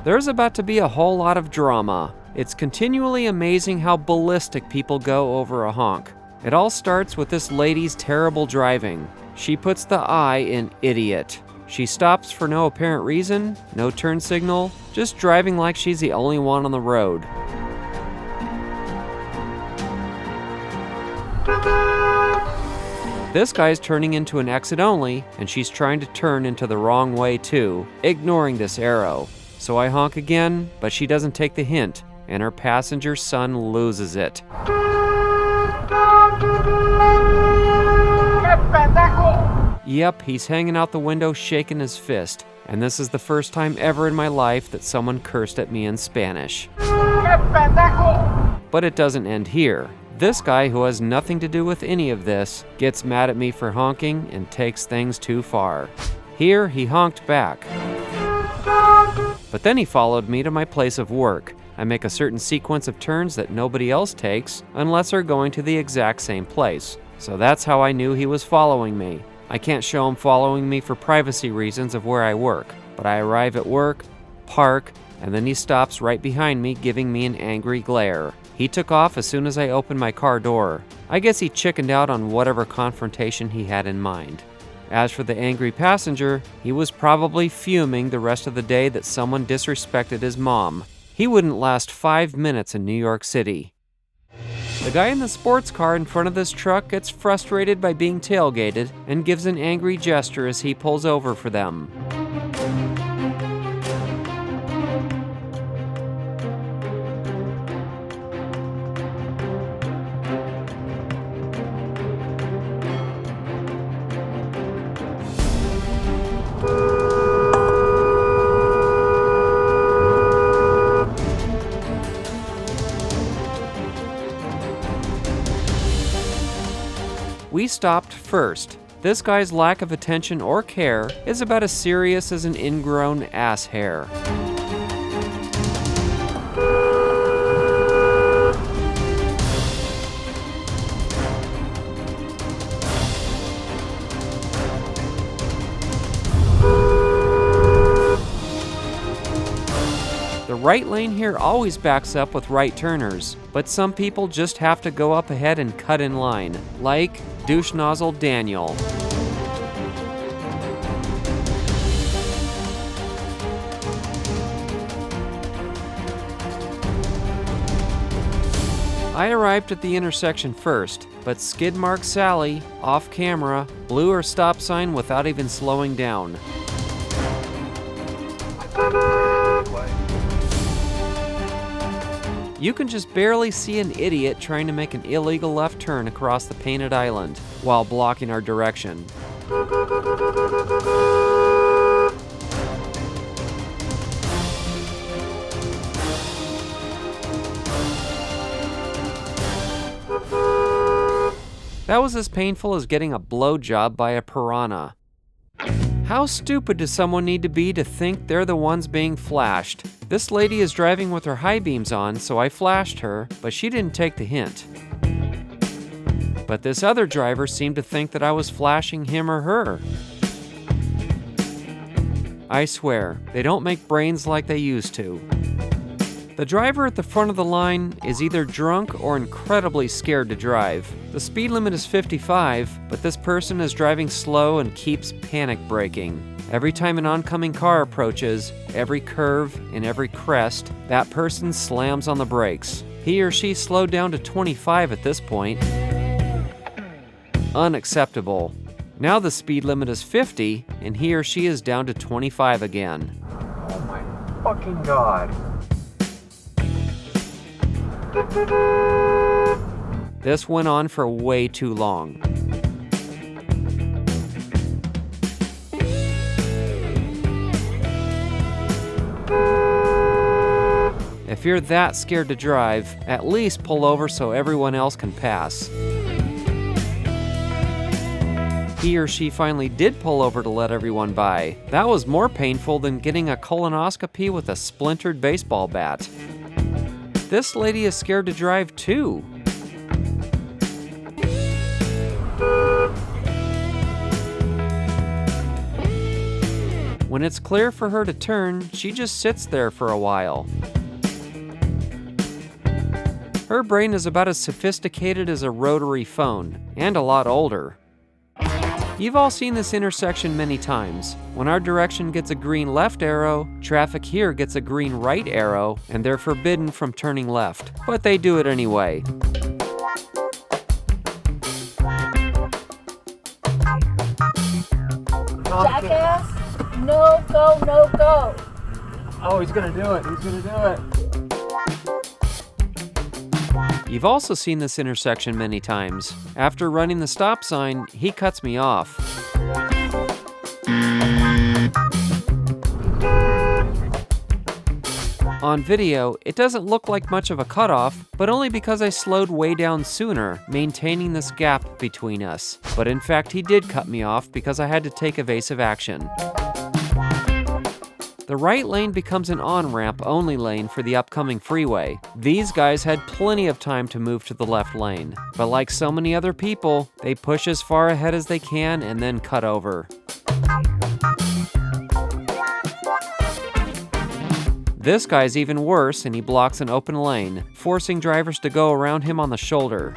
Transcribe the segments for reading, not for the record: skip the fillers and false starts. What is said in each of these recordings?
There's about to be a whole lot of drama. It's continually amazing how ballistic people go over a honk. It all starts with this lady's terrible driving. She puts the I in idiot. She stops for no apparent reason, no turn signal, just driving like she's the only one on the road. This guy's turning into an exit only, and she's trying to turn into the wrong way too, ignoring this arrow. So I honk again, but she doesn't take the hint, and her passenger son loses it. Yep, he's hanging out the window shaking his fist, and this is the first time ever in my life that someone cursed at me in Spanish. But it doesn't end here. This guy, who has nothing to do with any of this, gets mad at me for honking and takes things too far. Here, he honked back. But then he followed me to my place of work. I make a certain sequence of turns that nobody else takes unless they're going to the exact same place. So that's how I knew he was following me. I can't show him following me for privacy reasons of where I work, but I arrive at work, park, and then he stops right behind me, giving me an angry glare. He took off as soon as I opened my car door. I guess he chickened out on whatever confrontation he had in mind. As for the angry passenger, he was probably fuming the rest of the day that someone disrespected his mom. He wouldn't last 5 minutes in New York City. The guy in the sports car in front of this truck gets frustrated by being tailgated and gives an angry gesture as he pulls over for them. We stopped first. This guy's lack of attention or care is about as serious as an ingrown ass hair. The right lane here always backs up with right turners, but some people just have to go up ahead and cut in line, like douche nozzle Daniel. I arrived at the intersection first, but skid mark Sally, off camera, blew her stop sign without even slowing down. You can just barely see an idiot trying to make an illegal left turn across the painted island while blocking our direction. That was as painful as getting a blowjob by a piranha. How stupid does someone need to be to think they're the ones being flashed? This lady is driving with her high beams on, so I flashed her, but she didn't take the hint. But this other driver seemed to think that I was flashing him or her. I swear, they don't make brains like they used to. The driver at the front of the line is either drunk or incredibly scared to drive. The speed limit is 55, but this person is driving slow and keeps panic braking. Every time an oncoming car approaches, every curve and every crest, that person slams on the brakes. He or she slowed down to 25 at this point. Unacceptable. Now the speed limit is 50, and he or she is down to 25 again. Oh my fucking God. This went on for way too long. If you're that scared to drive, at least pull over so everyone else can pass. He or she finally did pull over to let everyone by. That was more painful than getting a colonoscopy with a splintered baseball bat. This lady is scared to drive too. When it's clear for her to turn, she just sits there for a while. Her brain is about as sophisticated as a rotary phone, and a lot older. You've all seen this intersection many times. When our direction gets a green left arrow, traffic here gets a green right arrow, and they're forbidden from turning left. But they do it anyway. Jackass, no go, no go. Oh, he's gonna do it. He's gonna do it. You've also seen this intersection many times. After running the stop sign, he cuts me off. On video, it doesn't look like much of a cutoff, but only because I slowed way down sooner, maintaining this gap between us. But in fact, he did cut me off because I had to take evasive action. The right lane becomes an on-ramp only lane for the upcoming freeway. These guys had plenty of time to move to the left lane, but like so many other people, they push as far ahead as they can and then cut over. This guy's even worse, and he blocks an open lane, forcing drivers to go around him on the shoulder.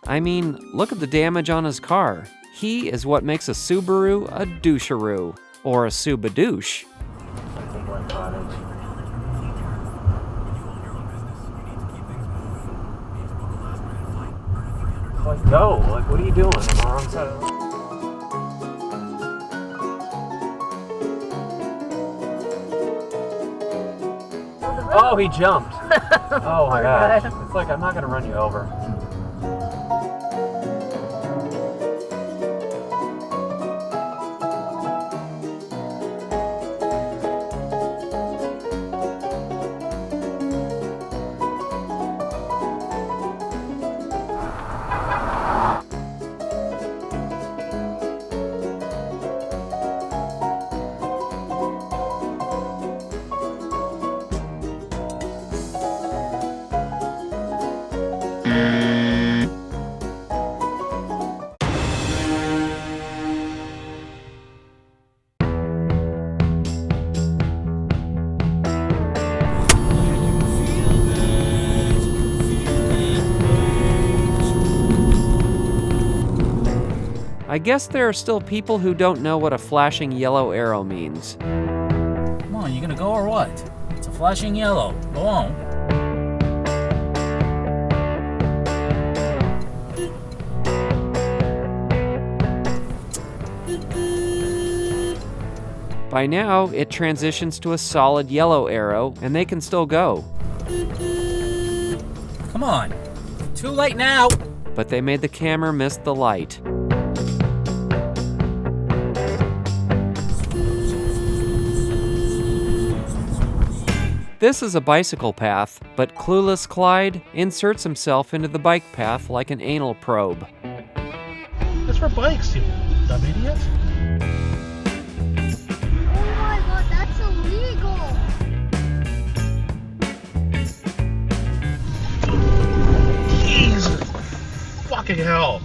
I mean, look at the damage on his car. He is what makes a Subaru a doucheroo, or a Subadouche. Like, go. Like, what are you doing on the wrong side of the road? Oh, he jumped. Oh my gosh. It's like, I'm not gonna run you over. I guess there are still people who don't know what a flashing yellow arrow means. Come on, you gonna go or what? It's a flashing yellow. Go on. By now, it transitions to a solid yellow arrow, and they can still go. Come on. Too late now. But they made the camera miss the light. This is a bicycle path, but clueless Clyde inserts himself into the bike path like an anal probe. That's for bikes, you dumb idiot. Oh my god, that's illegal. Jesus fucking hell.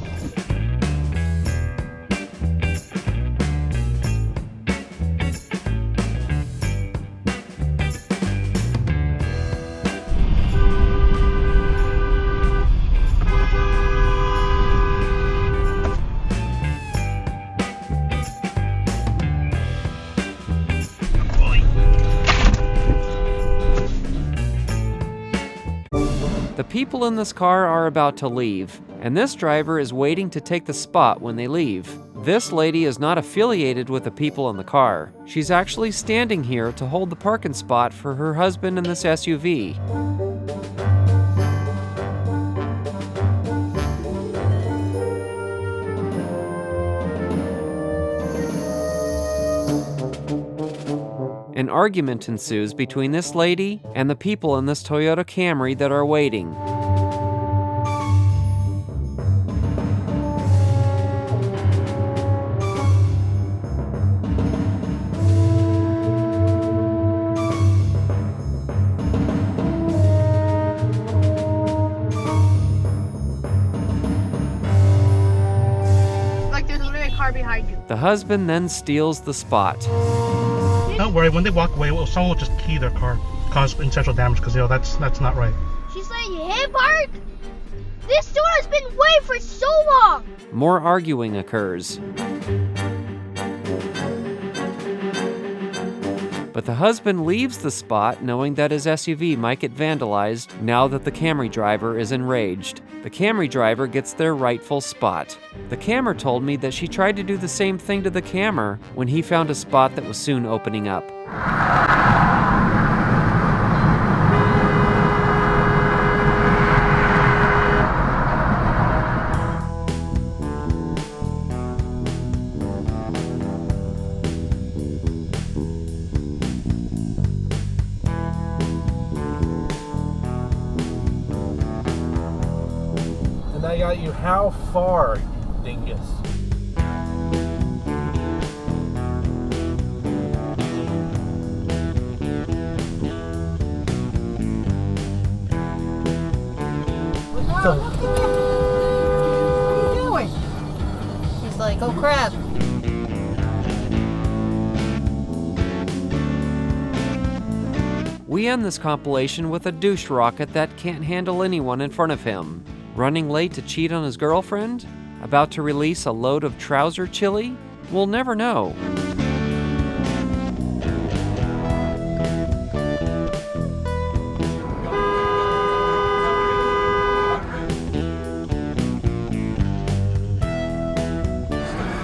The people in this car are about to leave, and this driver is waiting to take the spot when they leave. This lady is not affiliated with the people in the car. She's actually standing here to hold the parking spot for her husband in this SUV. An argument ensues between this lady and the people in this Toyota Camry that are waiting. The husband then steals the spot. Don't worry, when they walk away, someone will just key their car, cause intentional damage, because that's not right. She's like, hey, Bart! This store has been waiting for so long! More arguing occurs. But the husband leaves the spot knowing that his SUV might get vandalized now that the Camry driver is enraged. The Camry driver gets their rightful spot. The Cammer told me that she tried to do the same thing to the Cammer when he found a spot that was soon opening up. And I got you how far, you dingus? What are you doing? He's like, oh crap. We end this compilation with a douche rocket that can't handle anyone in front of him. Running late to cheat on his girlfriend? About to release a load of trouser chili? We'll never know.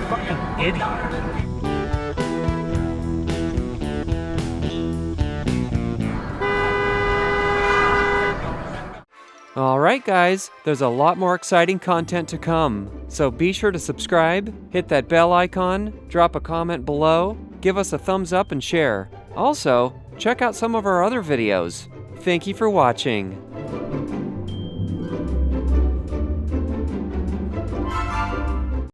Fucking idiot. Alright guys, there's a lot more exciting content to come. So be sure to subscribe, hit that bell icon, drop a comment below, give us a thumbs up and share. Also, check out some of our other videos. Thank you for watching.